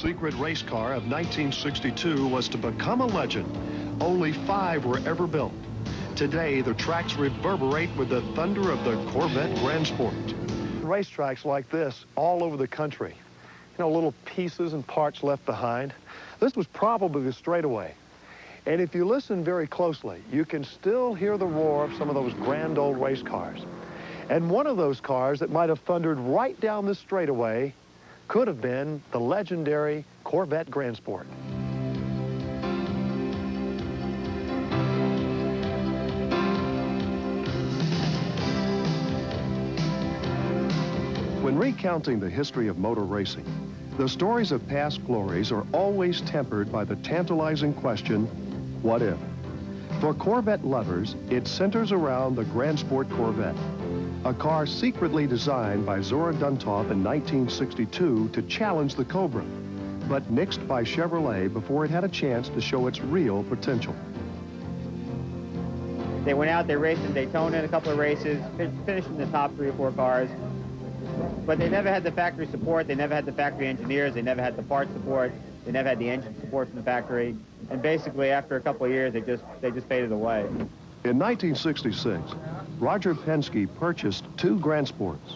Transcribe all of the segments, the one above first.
secret race car of 1962 was to become a legend. Only 5 were ever built. Today, the tracks reverberate with the thunder of the Corvette Grand Sport. Racetracks like this all over the country. You know, little pieces and parts left behind. This was probably the straightaway. And if you listen very closely, you can still hear the roar of some of those grand old race cars. And one of those cars that might have thundered right down this straightaway could have been the legendary Corvette Grand Sport. When recounting the history of motor racing, the stories of past glories are always tempered by the tantalizing question, what if? For Corvette lovers, it centers around the Grand Sport Corvette, a car secretly designed by Zora Duntov in 1962 to challenge the Cobra, but nixed by Chevrolet before it had a chance to show its real potential. They went out, they raced in Daytona in a couple of races, finished in the top 3 or 4 cars, but they never had the factory support, they never had the factory engineers, they never had the parts support, they never had the engine support from the factory, and basically after a couple of years they just faded away. In 1966, Roger Penske purchased 2 Grand Sports,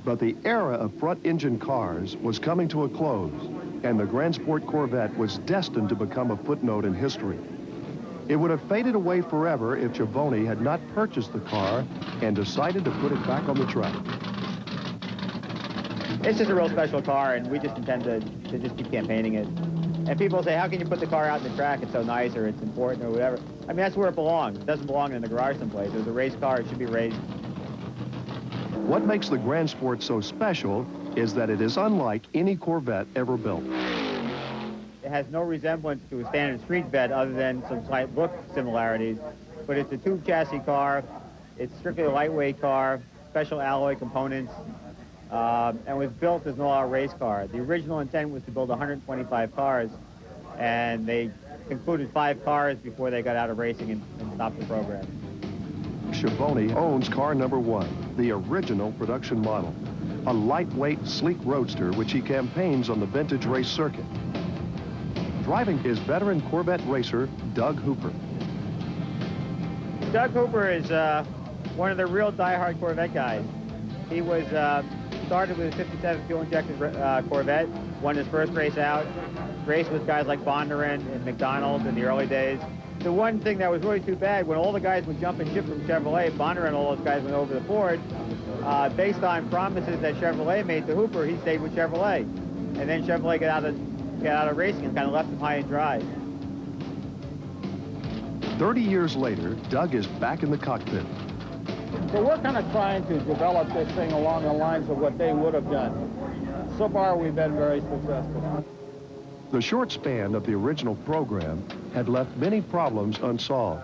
but the era of front-engine cars was coming to a close, and the Grand Sport Corvette was destined to become a footnote in history. It would have faded away forever if Chivoni had not purchased the car and decided to put it back on the track. It's just a real special car, and we just intend to just keep campaigning it. And people say, how can you put the car out in the track? It's so nice, or it's important, or whatever. I mean, that's where it belongs. It doesn't belong in the garage someplace. It was a race car. It should be raced. What makes the Grand Sport so special is that it is unlike any Corvette ever built. It has no resemblance to a standard street vet other than some slight look similarities. But it's a tube chassis car. It's strictly a lightweight car, special alloy components, and was built as an all-out race car. The original intent was to build 125 cars, and they concluded 5 cars before they got out of racing and stopped the program. Chivoni owns car number 1, the original production model, a lightweight, sleek roadster which he campaigns on the vintage race circuit. Driving is veteran Corvette racer Doug Hooper. Doug Hooper is one of the real die-hard Corvette guys. He was started with a 57 fuel-injected Corvette, won his first race out, raced with guys like Bondurant and McDonald in the early days. The one thing that was really too bad, when all the guys would jump and ship from Chevrolet, Bondurant and all those guys went over to Ford, based on promises that Chevrolet made to Hooper, he stayed with Chevrolet. And then Chevrolet got out of racing and kind of left him high and dry. 30 years later, Doug is back in the cockpit. So we're kind of trying to develop this thing along the lines of what they would have done. So far, we've been very successful. The short span of the original program had left many problems unsolved.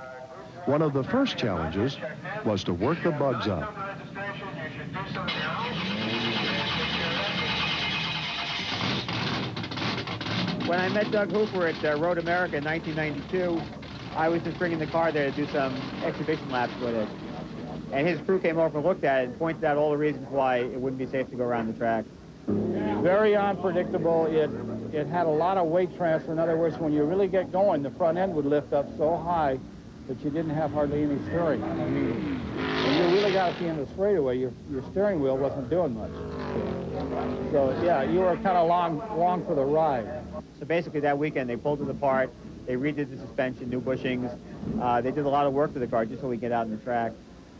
One of the first challenges was to work the bugs out. When I met Doug Hooper at Road America in 1992, I was just bringing the car there to do some exhibition laps with it. And his crew came over and looked at it and pointed out all the reasons why it wouldn't be safe to go around the track. Very unpredictable. It had a lot of weight transfer. In other words, when you really get going, the front end would lift up so high that you didn't have hardly any steering. I mean, when you really got at the end of the straightaway, your steering wheel wasn't doing much. So yeah, you were kind of long for the ride. So basically that weekend they pulled it apart, they redid the suspension, new bushings. They did a lot of work to the car just so we could get out on the track.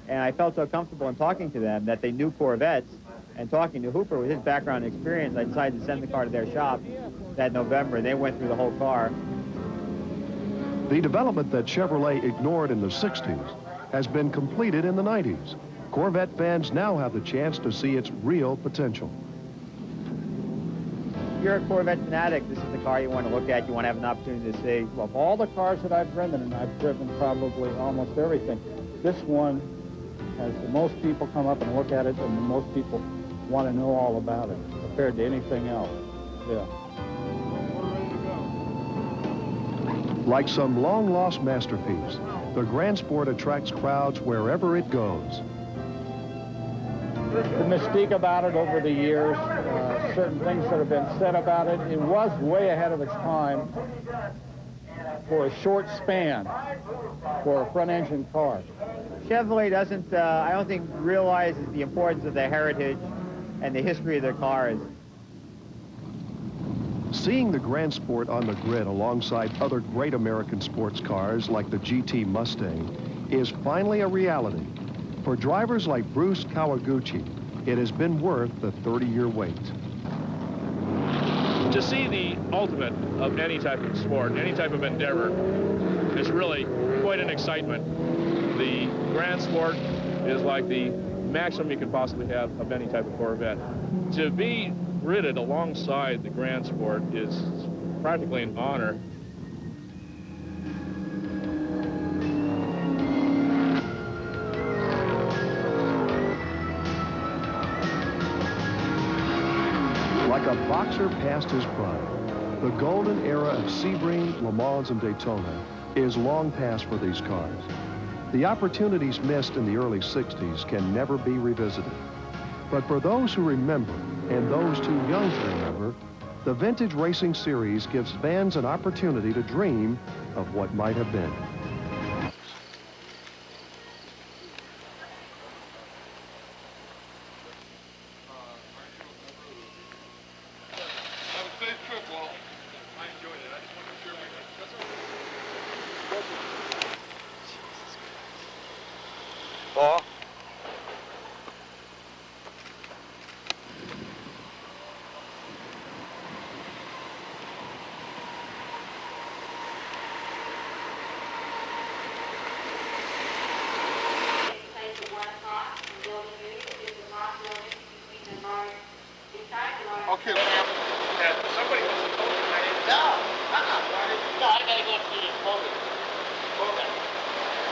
And I felt so comfortable in talking to them that they knew Corvettes, and talking to Hooper with his background and experience, I decided to send the car to their shop that November, and they went through the whole car. The development that Chevrolet ignored in the 60s has been completed in the 90s. Corvette fans now have the chance to see its real potential. If you're a Corvette fanatic, this is the car you want to look at, you want to have an opportunity to see. Well, of all the cars that I've driven, and I've driven probably almost everything, this one has the most people come up and look at it, and the most people want to know all about it compared to anything else. Yeah. Like some long-lost masterpiece, the Grand Sport attracts crowds wherever it goes. The mystique about it over the years, certain things that have been said about it. It was way ahead of its time for a short span for a front-engine car. Chevrolet doesn't, I don't think, realizes the importance of their heritage and the history of their cars. Seeing the Grand Sport on the grid alongside other great American sports cars like the GT Mustang is finally a reality. For drivers like Bruce Kawaguchi, it has been worth the 30-year wait. To see the ultimate of any type of sport, any type of endeavor, is really quite an excitement. The Grand Sport is like the maximum you could possibly have of any type of Corvette. To be gridded alongside the Grand Sport is practically an honor. Like a boxer past his prime, the golden era of Sebring, Le Mans, and Daytona is long past for these cars. The opportunities missed in the early 60s can never be revisited. But for those who remember, and those too young to remember, the Vintage Racing Series gives fans an opportunity to dream of what might have been. Paul? Okay, somebody wants to vote tonight. No, no, I gotta go to the voting. Voting.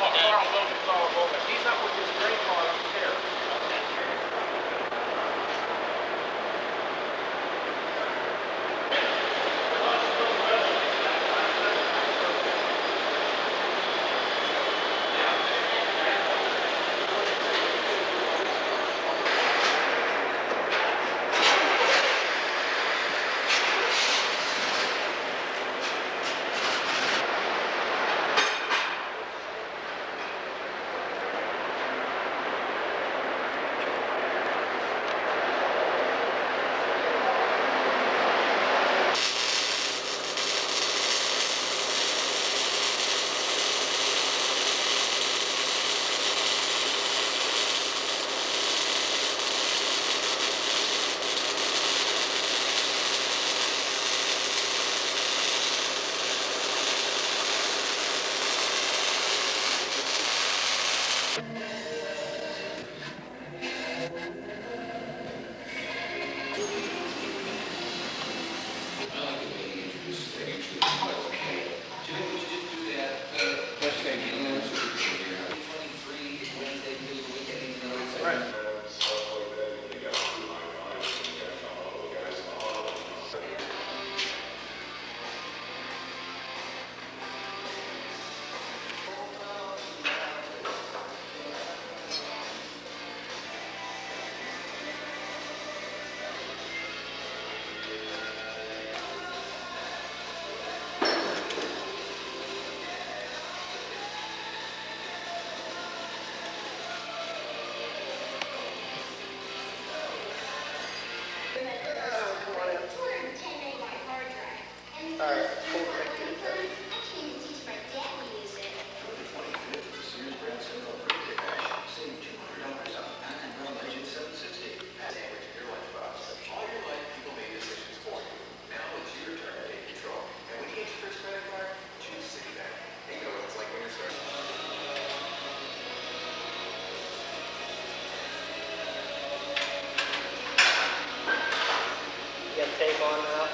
Oh, Carl Wilson's all voting. He's up with his gray car upstairs. Okay. Tape on now.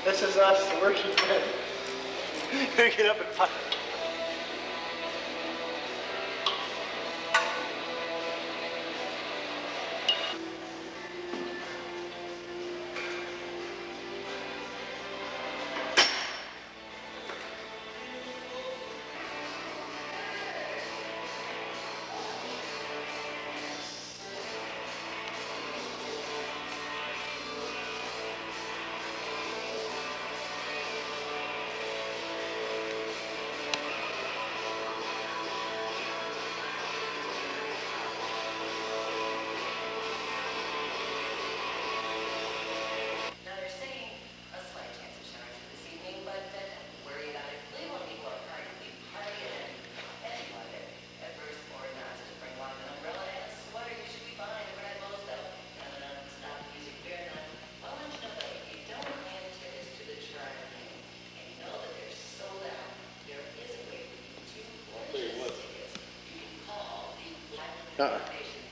This is us, the working men. Get up and fight.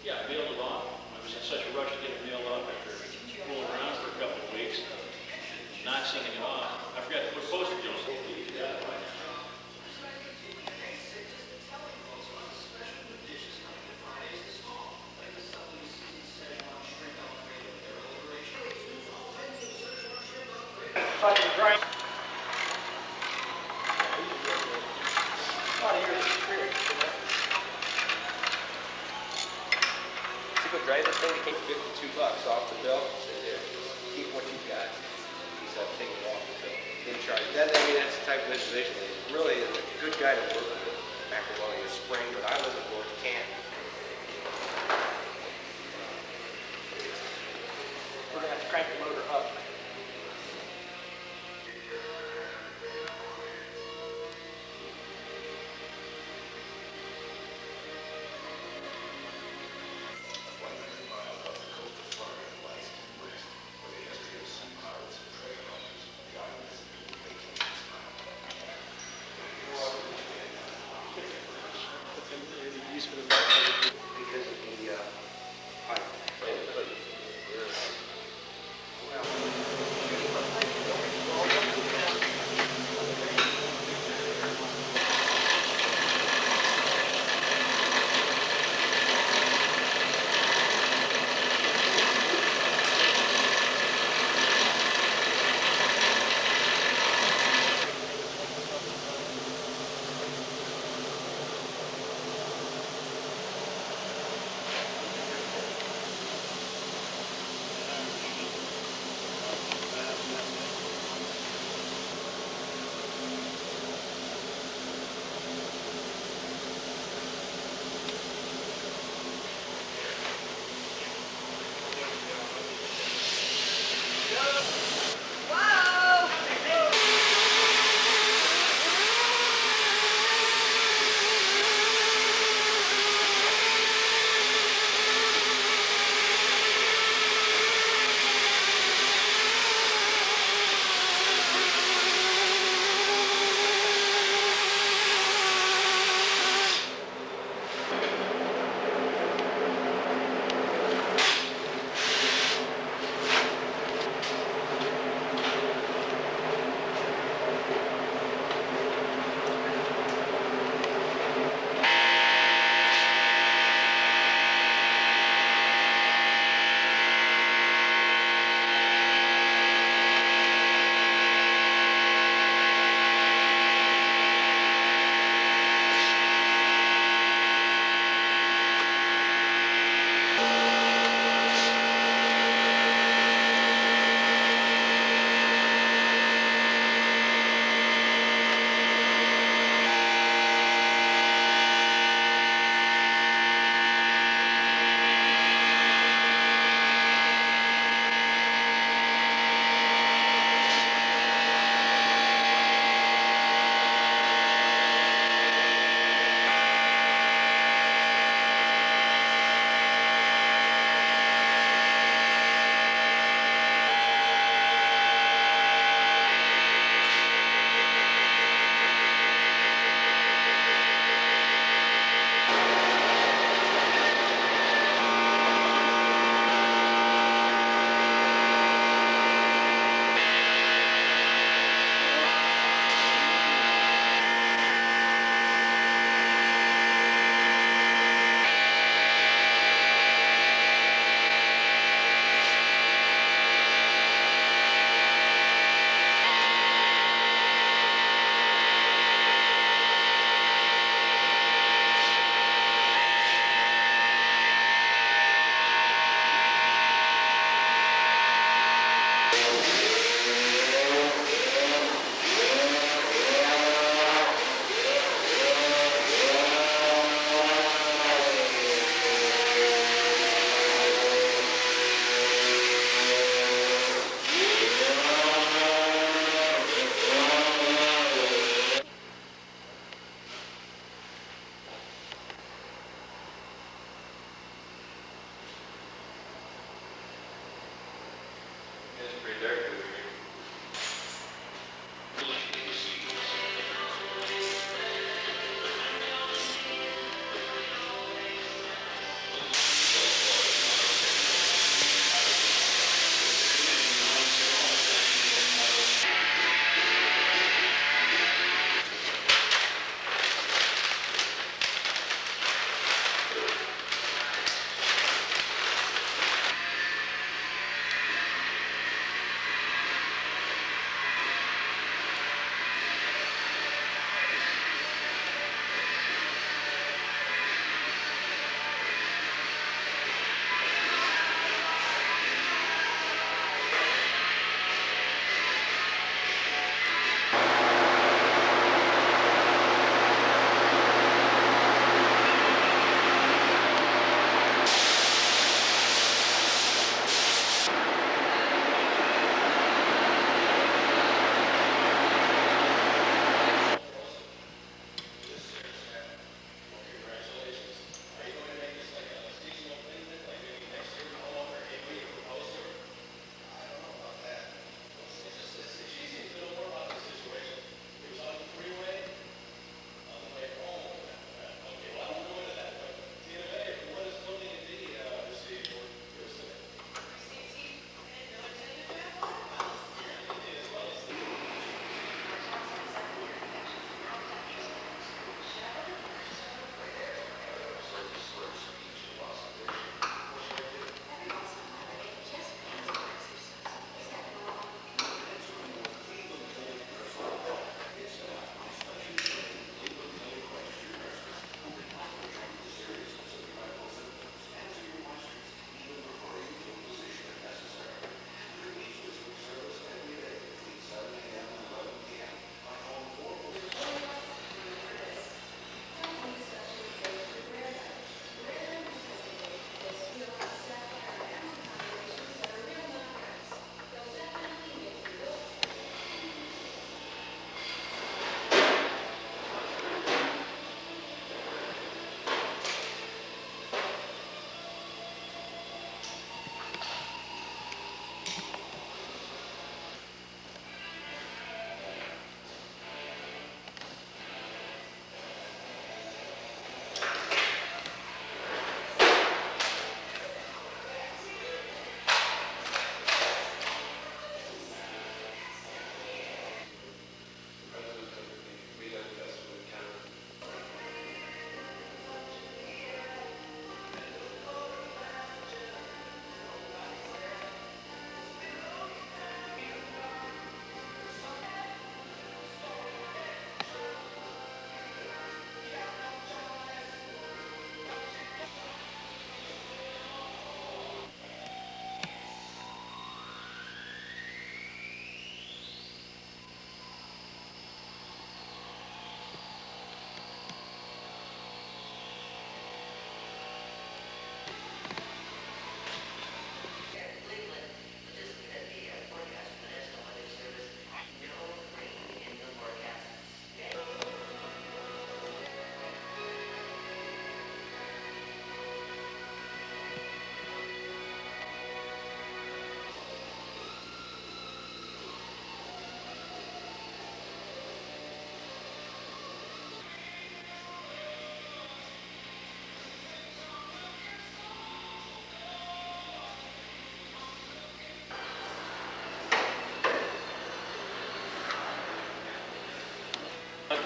Yeah, I mailed it off. I was in such a rush to get it mailed off after fooling around for a couple of weeks, not sending it off. I forgot to put postage on it. Fucking grind. A lot of years of experience, you know? So go drive this thing, it came $52 off the bill. Said, there, keep what you've got. He said, take it off the bill. Didn't charge. That, I mean, that's the type of legislation that really is a good guy to work with. Macaroni is spring, but I live in North Canton. We're gonna have to crank the motor up. Because of the pipe.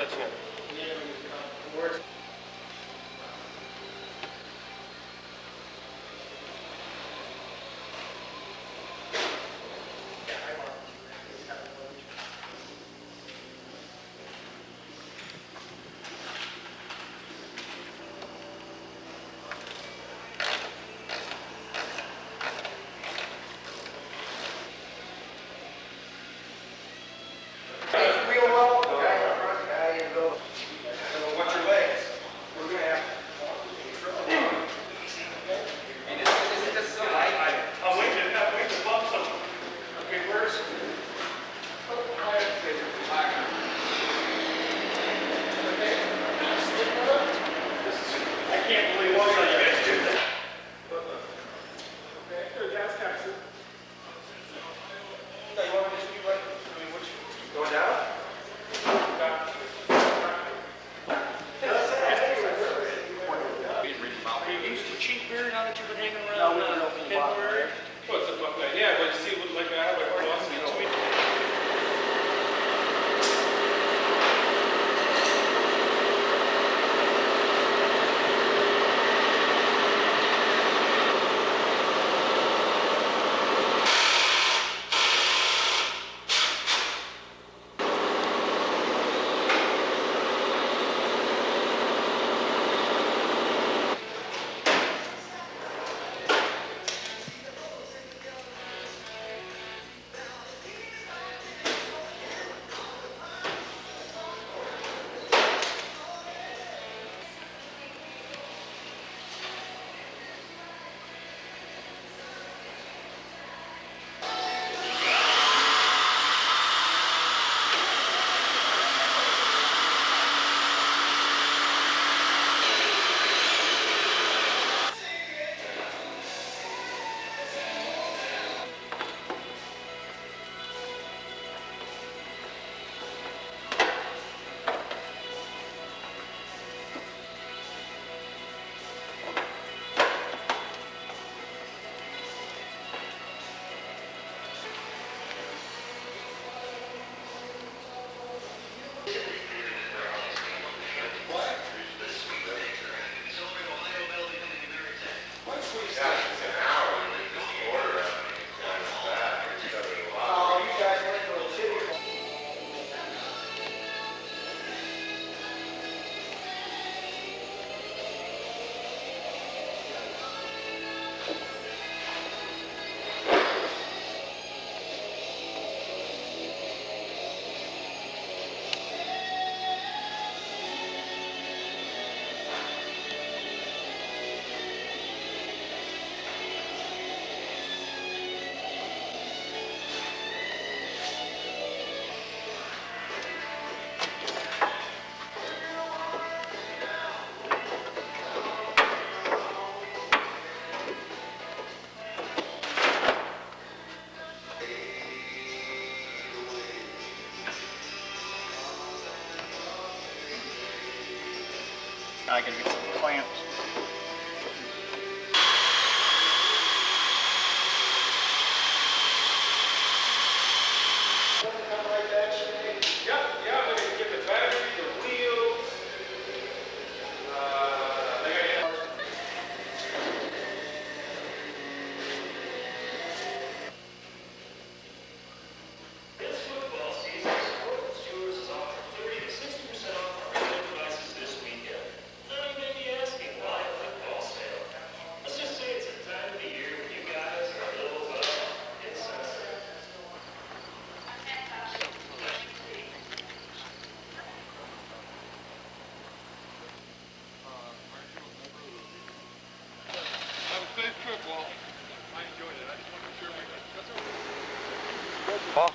touch him. I can get some clamps. Paul?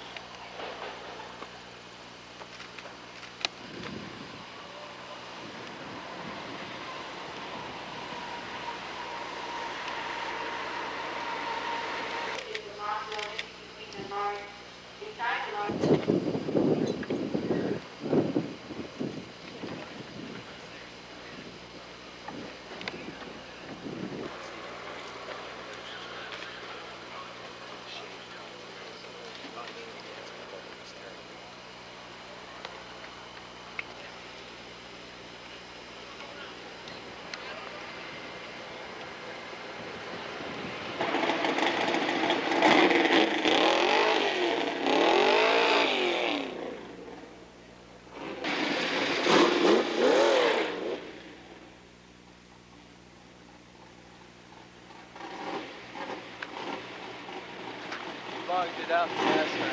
logged it out faster.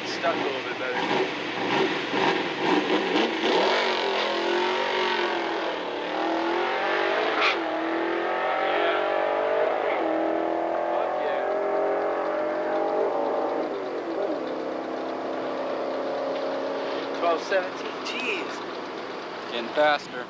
It's stuck a little bit better. Fuck yeah. 1217, jeez. Getting faster.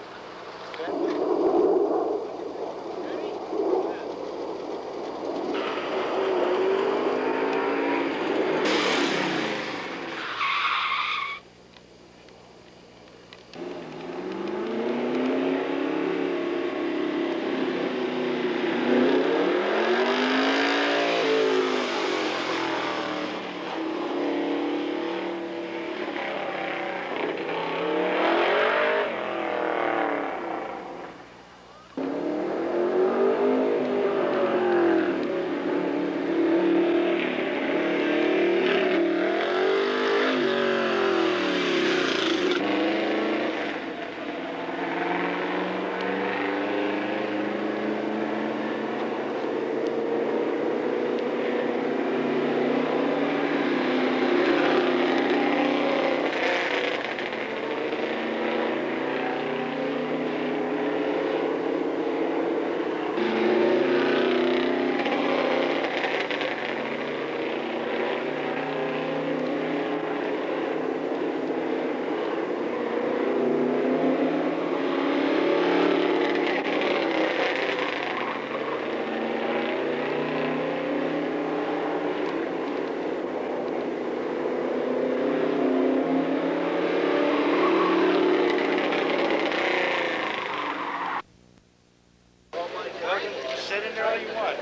Sit in there all you want.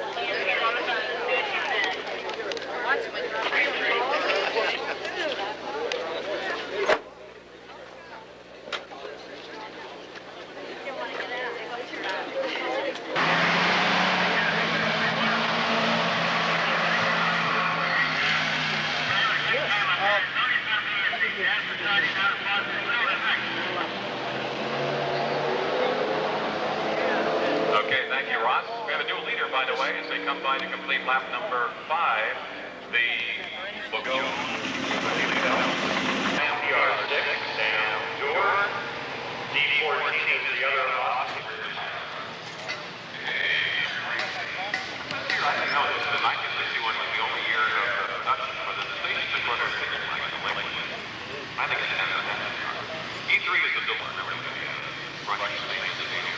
Okay, thank you, Ross. We have a new leader, by the way, as they come by to complete lap number 5. The will go PR6, Sam Zora. D14 is the other officers. I didn't know this. The 1961 was the only year of production for the station to put our signal like the liquid. I think it's E3 is the door. Remember the Russian station.